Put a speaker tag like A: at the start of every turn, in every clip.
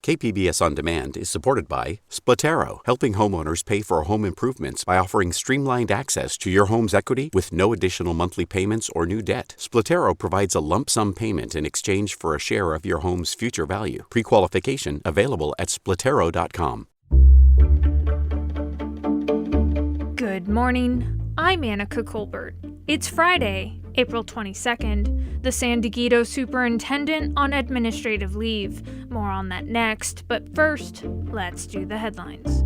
A: KPBS On Demand is supported by Splatero, helping homeowners pay for home improvements by offering streamlined access to your home's equity with no additional monthly payments or new debt. Splatero provides a lump sum payment in exchange for a share of your home's future value. Pre-qualification available at splatero.com.
B: Good morning. I'm Annika Colbert. It's Friday, April 22nd. The San Dieguito superintendent on administrative leave. More on that next, but first, let's do the headlines.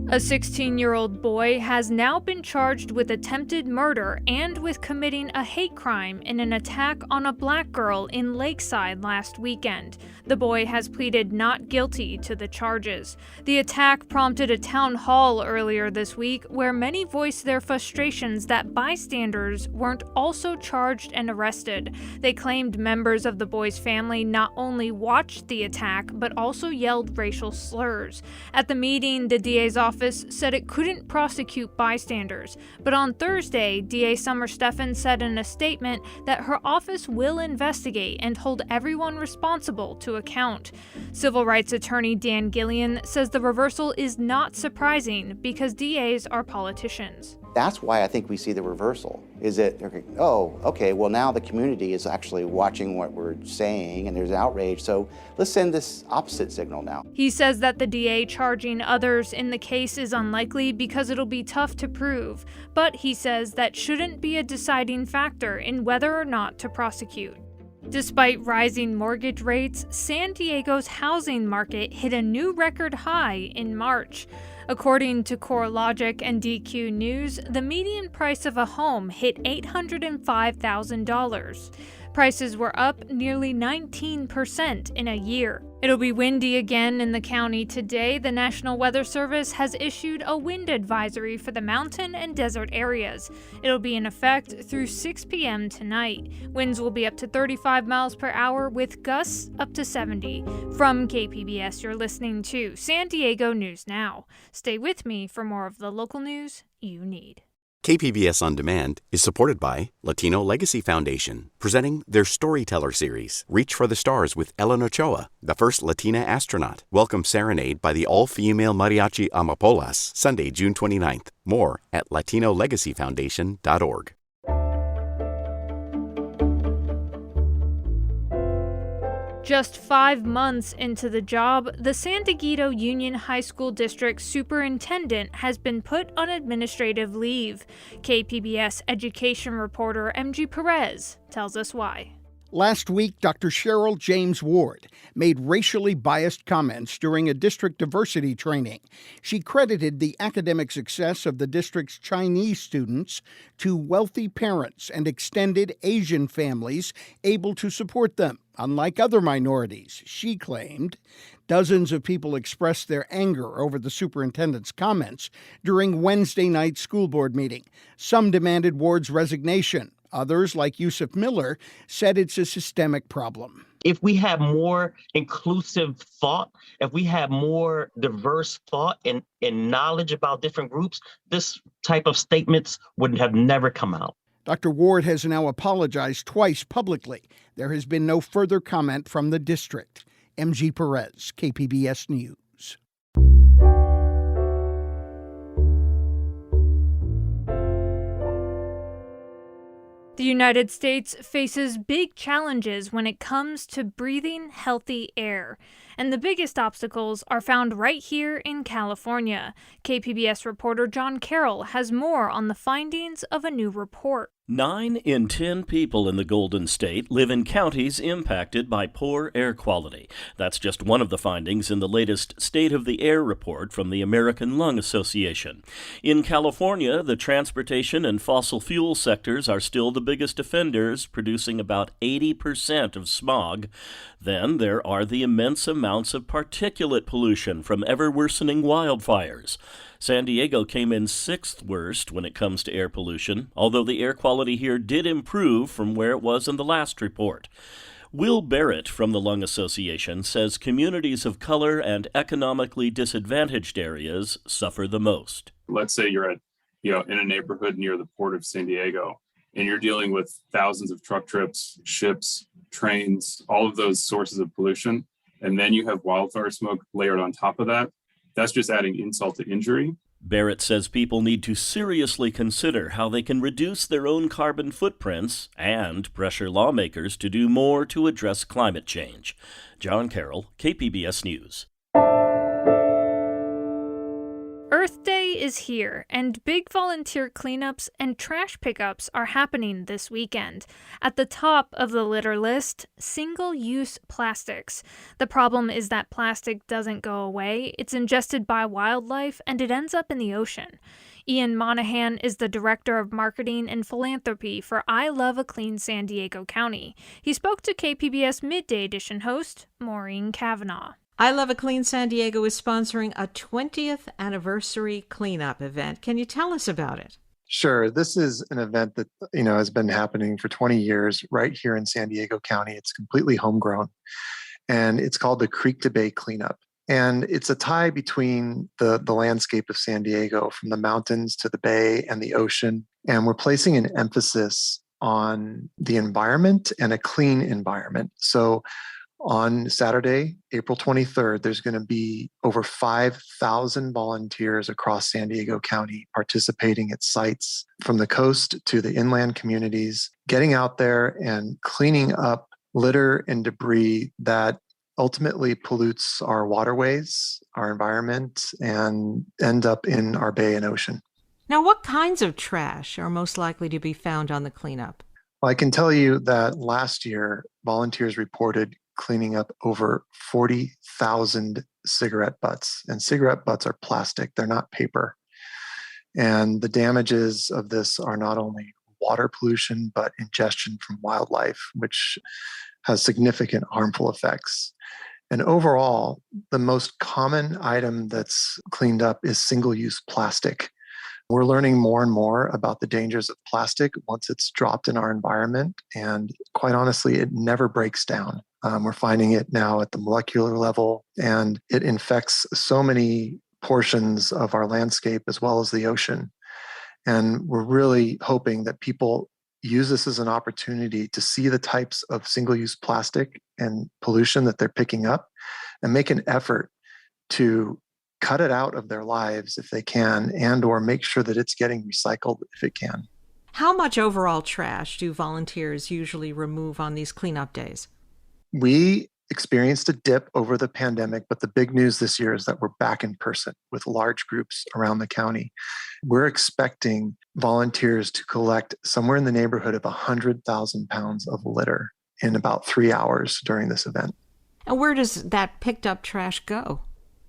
B: A 16-year-old boy has now been charged with attempted murder and with committing a hate crime in an attack on a black girl in Lakeside last weekend. The boy has pleaded not guilty to the charges. The attack prompted a town hall earlier this week where many voiced their frustrations that bystanders weren't also charged and arrested. They claimed members of the boy's family not only watched the attack but also yelled racial slurs. At the meeting, the DA's office said it couldn't prosecute bystanders, but on Thursday, DA Summer Stephan said in a statement that her office will investigate and hold everyone responsible to account. Civil rights attorney Dan Gillian says the reversal is not surprising because DAs are politicians.
C: That's why I think we see the reversal, is that, oh, okay, well now the community is actually watching what we're saying and there's outrage, so let's send this opposite signal now.
B: He says that the DA charging others in the case is unlikely because it'll be tough to prove, but he says that shouldn't be a deciding factor in whether or not to prosecute. Despite rising mortgage rates, San Diego's housing market hit a new record high in March. According to CoreLogic and DQ News, the median price of a home hit $805,000. Prices were up nearly 19% in a year. It'll be windy again in the county today. The National Weather Service has issued a wind advisory for the mountain and desert areas. It'll be in effect through 6 p.m. tonight. Winds will be up to 35 miles per hour with gusts up to 70. From KPBS, you're listening to San Diego News Now. Stay with me for more of the local news you need.
A: KPBS On Demand is supported by Latino Legacy Foundation, presenting their Storyteller series, Reach for the Stars with Ellen Ochoa, the first Latina astronaut. Welcome Serenade by the all-female mariachi Amapolas, Sunday, June 29th. More at latinolegacyfoundation.org.
B: Just 5 months into the job, the San Dieguito Union High School District superintendent has been put on administrative leave. KPBS education reporter MG Perez tells us why.
D: Last week, Dr. Cheryl James Ward made racially biased comments during a district diversity training. She credited the academic success of the district's Chinese students to wealthy parents and extended Asian families able to support them. Unlike other minorities, she claimed. Dozens of people expressed their anger over the superintendent's comments during Wednesday night's school board meeting. Some demanded Ward's resignation. Others, like Yusuf Miller, said it's a systemic problem.
E: If we have more inclusive thought, if we have more diverse thought and knowledge about different groups, this type of statements would have never come out.
D: Dr. Ward has now apologized twice publicly. There has been no further comment from the district. MG Perez, KPBS News.
B: The United States faces big challenges when it comes to breathing healthy air, and the biggest obstacles are found right here in California. KPBS reporter John Carroll has more on the findings of a new report.
F: 9 in 10 people in the Golden State live in counties impacted by poor air quality. That's just one of the findings in the latest State of the Air report from the American Lung Association. In California, the transportation and fossil fuel sectors are still the biggest offenders, producing about 80% of smog. Then there are the immense amounts of particulate pollution from ever-worsening wildfires. San Diego came in 6th worst when it comes to air pollution, although the air quality here did improve from where it was in the last report. Will Barrett from the Lung Association says communities of color and economically disadvantaged areas suffer the most.
G: Let's say you're in a neighborhood near the Port of San Diego, and you're dealing with thousands of truck trips, ships, trains, all of those sources of pollution, and then you have wildfire smoke layered on top of that, that's just adding insult to injury.
F: Barrett says people need to seriously consider how they can reduce their own carbon footprints and pressure lawmakers to do more to address climate change. John Carroll, KPBS News.
B: Earth Day is here, and big volunteer cleanups and trash pickups are happening this weekend. At the top of the litter list, single-use plastics. The problem is that plastic doesn't go away, it's ingested by wildlife, and it ends up in the ocean. Ian Monahan is the Director of Marketing and Philanthropy for I Love a Clean San Diego County. He spoke to KPBS Midday Edition host Maureen Cavanaugh.
H: I Love a Clean San Diego is sponsoring a 20th anniversary cleanup event. Can you tell us about it?
I: Sure. This is an event that, has been happening for 20 years right here in San Diego County. It's completely homegrown, and it's called the Creek to Bay Cleanup. And it's a tie between the landscape of San Diego, from the mountains to the bay and the ocean. And we're placing an emphasis on the environment and a clean environment. So on Saturday, April 23rd, there's going to be over 5,000 volunteers across San Diego County participating at sites from the coast to the inland communities, getting out there and cleaning up litter and debris that ultimately pollutes our waterways, our environment, and end up in our bay and ocean.
H: Now, what kinds of trash are most likely to be found on the cleanup?
I: Well, I can tell you that last year, volunteers reported cleaning up over 40,000 cigarette butts. And cigarette butts are plastic, they're not paper. And the damages of this are not only water pollution, but ingestion from wildlife, which has significant harmful effects. And overall, the most common item that's cleaned up is single-use plastic. We're learning more and more about the dangers of plastic once it's dropped in our environment. And quite honestly, it never breaks down. We're finding it now at the molecular level, and it infects so many portions of our landscape as well as the ocean. And we're really hoping that people use this as an opportunity to see the types of single-use plastic and pollution that they're picking up and make an effort to cut it out of their lives if they can, and or make sure that it's getting recycled if it can.
H: How much overall trash do volunteers usually remove on these cleanup days?
I: We experienced a dip over the pandemic, but the big news this year is that we're back in person with large groups around the county. We're expecting volunteers to collect somewhere in the neighborhood of 100,000 pounds of litter in about 3 hours during this event.
H: And where does that picked up trash go?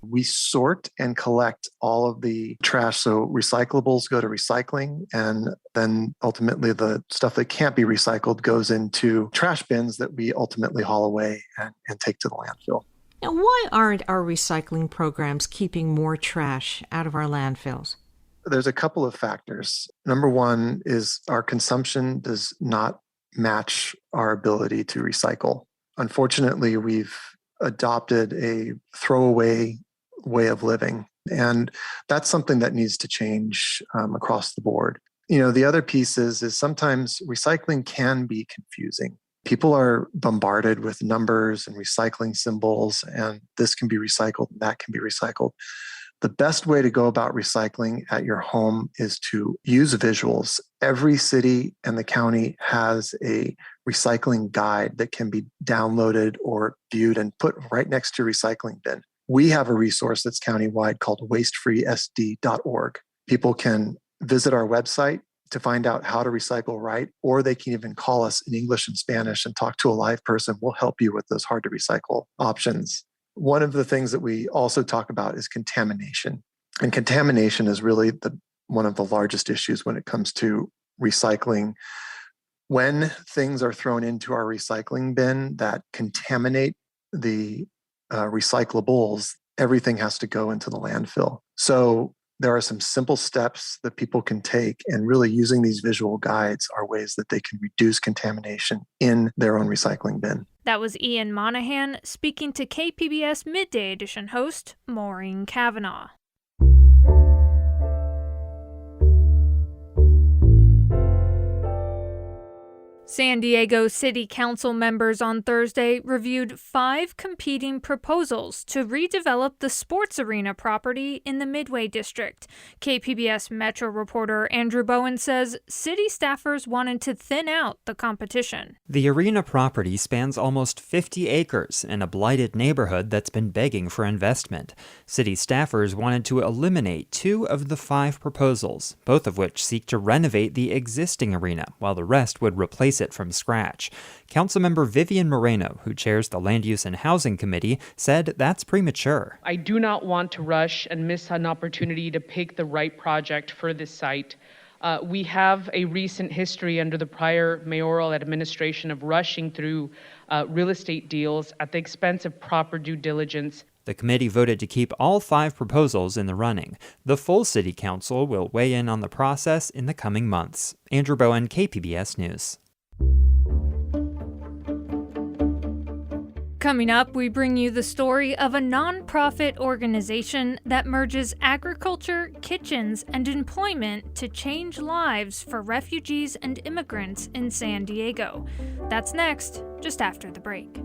I: We sort and collect all of the trash. So recyclables go to recycling, and then ultimately the stuff that can't be recycled goes into trash bins that we ultimately haul away and take to the landfill.
H: Now, why aren't our recycling programs keeping more trash out of our landfills?
I: There's a couple of factors. Number one is our consumption does not match our ability to recycle. Unfortunately, we've adopted a throwaway way of living. And that's something that needs to change across the board. The other piece is sometimes recycling can be confusing. People are bombarded with numbers and recycling symbols, and this can be recycled, and that can be recycled. The best way to go about recycling at your home is to use visuals. Every city and the county has a recycling guide that can be downloaded or viewed and put right next to your recycling bin. We have a resource that's countywide called wastefreesd.org. People can visit our website to find out how to recycle right, or they can even call us in English and Spanish and talk to a live person. We'll help you with those hard to recycle options. One of the things that we also talk about is contamination. And contamination is really one of the largest issues when it comes to recycling. When things are thrown into our recycling bin that contaminate the recyclables, everything has to go into the landfill. So there are some simple steps that people can take, and really using these visual guides are ways that they can reduce contamination in their own recycling bin.
B: That was Ian Monahan speaking to KPBS Midday Edition host Maureen Cavanaugh. San Diego City Council members on Thursday reviewed 5 competing proposals to redevelop the sports arena property in the Midway District. KPBS Metro reporter Andrew Bowen says city staffers wanted to thin out the competition.
J: The arena property spans almost 50 acres in a blighted neighborhood that's been begging for investment. City staffers wanted to eliminate 2 of the 5 proposals, both of which seek to renovate the existing arena, while the rest would replace it from scratch. Councilmember Vivian Moreno, who chairs the Land Use and Housing Committee, said that's premature.
K: I do not want to rush and miss an opportunity to pick the right project for this site. We have a recent history under the prior mayoral administration of rushing through real estate deals at the expense of proper due diligence.
J: The committee voted to keep all 5 proposals in the running. The full city council will weigh in on the process in the coming months. Andrew Bowen, KPBS News.
B: Coming up, we bring you the story of a nonprofit organization that merges agriculture, kitchens, and employment to change lives for refugees and immigrants in San Diego. That's next, just after the break.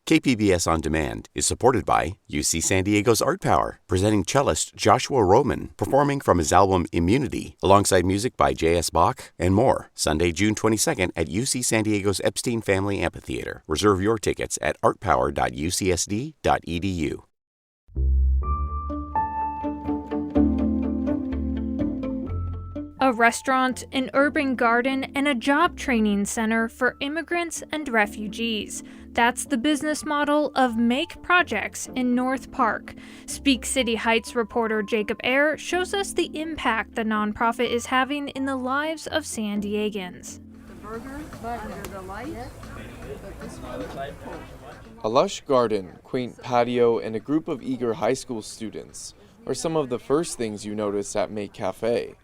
A: KPBS On Demand is supported by UC San Diego's Art Power, presenting cellist Joshua Roman, performing from his album Immunity, alongside music by J.S. Bach and more. Sunday, June 22nd at UC San Diego's Epstein Family Amphitheater. Reserve your tickets at artpower.ucsd.edu.
B: A restaurant, an urban garden, and a job training center for immigrants and refugees. That's the business model of Make Projects in North Park. Speak City Heights reporter Jacob Ayer shows us the impact the nonprofit is having in the lives of San Diegans.
L: A lush garden, quaint patio, and a group of eager high school students are some of the first things you notice at Make Cafe.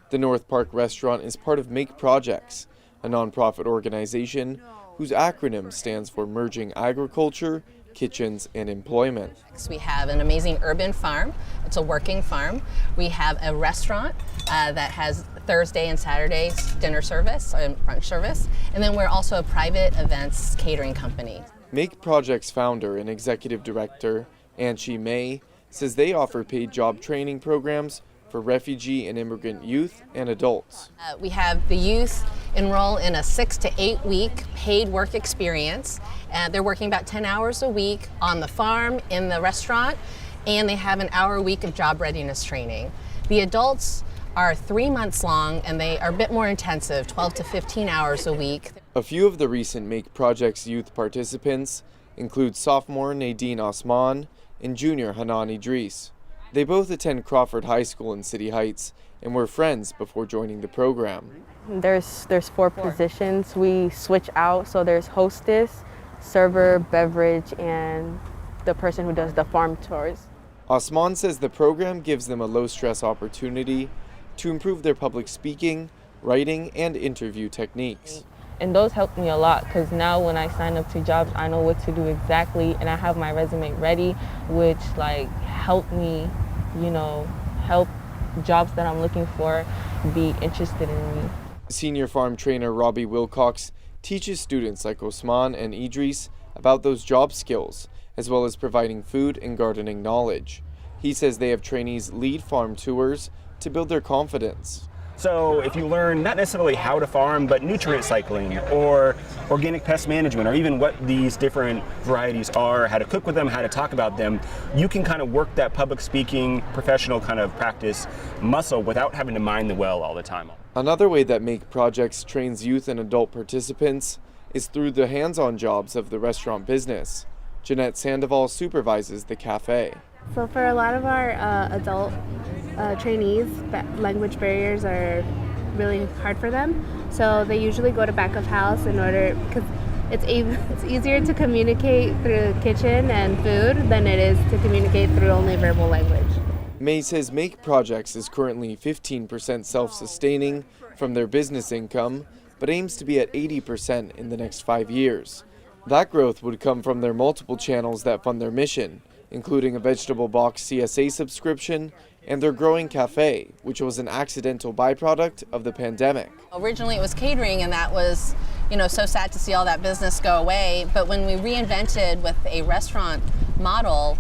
L: The North Park restaurant is part of Make Projects, a nonprofit organization whose acronym stands for Merging Agriculture, Kitchens, and Employment.
M: We have an amazing urban farm. It's a working farm. We have a restaurant that has Thursday and Saturdays dinner service and brunch service. And then we're also a private events catering company.
L: Make Projects founder and executive director, Anchi May, says they offer paid job training programs for refugee and immigrant youth and adults.
M: We have the youth enroll in a 6 to 8 week paid work experience. They're working about 10 hours a week on the farm, in the restaurant, and they have an hour a week of job readiness training. The adults are 3 months long and they are a bit more intensive, 12 to 15 hours a week.
L: A few of the recent Make Projects youth participants include sophomore Nadine Osman and junior Hanan Idris. They both attend Crawford High School in City Heights and were friends before joining the program.
N: There's 4 positions. We switch out, so there's hostess, server, beverage, and the person who does the farm tours.
L: Osman says the program gives them a low-stress opportunity to improve their public speaking, writing, and interview techniques.
N: And those helped me a lot because now when I sign up to jobs, I know what to do exactly, and I have my resume ready, which helped me, help jobs that I'm looking for be interested in me.
L: Senior farm trainer Robbie Wilcox teaches students like Osman and Idris about those job skills, as well as providing food and gardening knowledge. He says they have trainees lead farm tours to build their confidence.
O: So if you learn not necessarily how to farm, but nutrient cycling or organic pest management, or even what these different varieties are, how to cook with them, how to talk about them, you can kind of work that public speaking, professional kind of practice muscle without having to mind the well all the time.
L: Another way that Make Projects trains youth and adult participants is through the hands-on jobs of the restaurant business. Jeanette Sandoval supervises the cafe.
P: So for a lot of our adult trainees, language barriers are really hard for them. So they usually go to back of house because it's easier to communicate through kitchen and food than it is to communicate through only verbal language.
L: May says Make Projects is currently 15% self-sustaining from their business income, but aims to be at 80% in the next 5 years. That growth would come from their multiple channels that fund their mission, including a vegetable box CSA subscription and their growing cafe, which was an accidental byproduct of the pandemic.
M: Originally it was catering, and that was, so sad to see all that business go away. But when we reinvented with a restaurant model,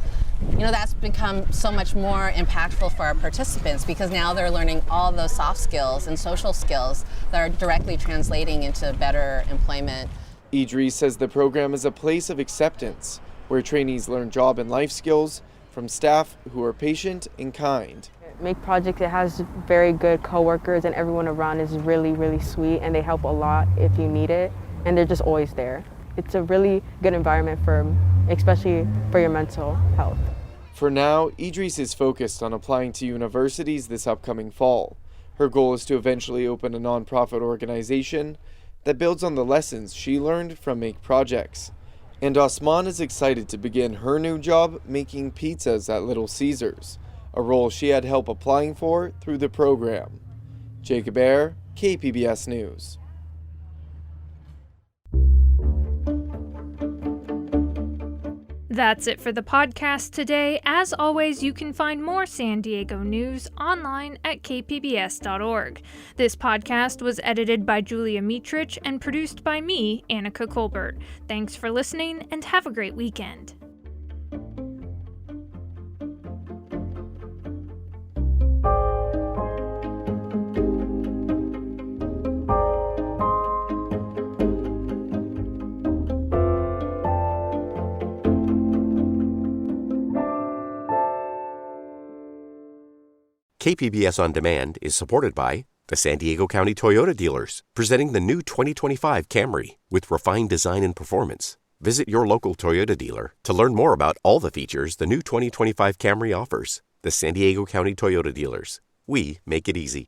M: that's become so much more impactful for our participants, because now they're learning all those soft skills and social skills that are directly translating into better employment.
L: Idris says the program is a place of acceptance, where trainees learn job and life skills from staff who are patient and kind.
N: Make Project, it has very good coworkers, and everyone around is really, really sweet, and they help a lot if you need it, and they're just always there. It's a really good environment especially for your mental health.
L: For now, Idris is focused on applying to universities this upcoming fall. Her goal is to eventually open a nonprofit organization that builds on the lessons she learned from Make Projects. And Osman is excited to begin her new job making pizzas at Little Caesars, a role she had help applying for through the program. Jacob Ayer, KPBS News.
B: That's it for the podcast today. As always, you can find more San Diego news online at kpbs.org. This podcast was edited by Julia Mitrich and produced by me, Annika Colbert. Thanks for listening, and have a great weekend.
A: KPBS On Demand is supported by the San Diego County Toyota dealers, presenting the new 2025 Camry with refined design and performance. Visit your local Toyota dealer to learn more about all the features the new 2025 Camry offers. The San Diego County Toyota dealers. We make it easy.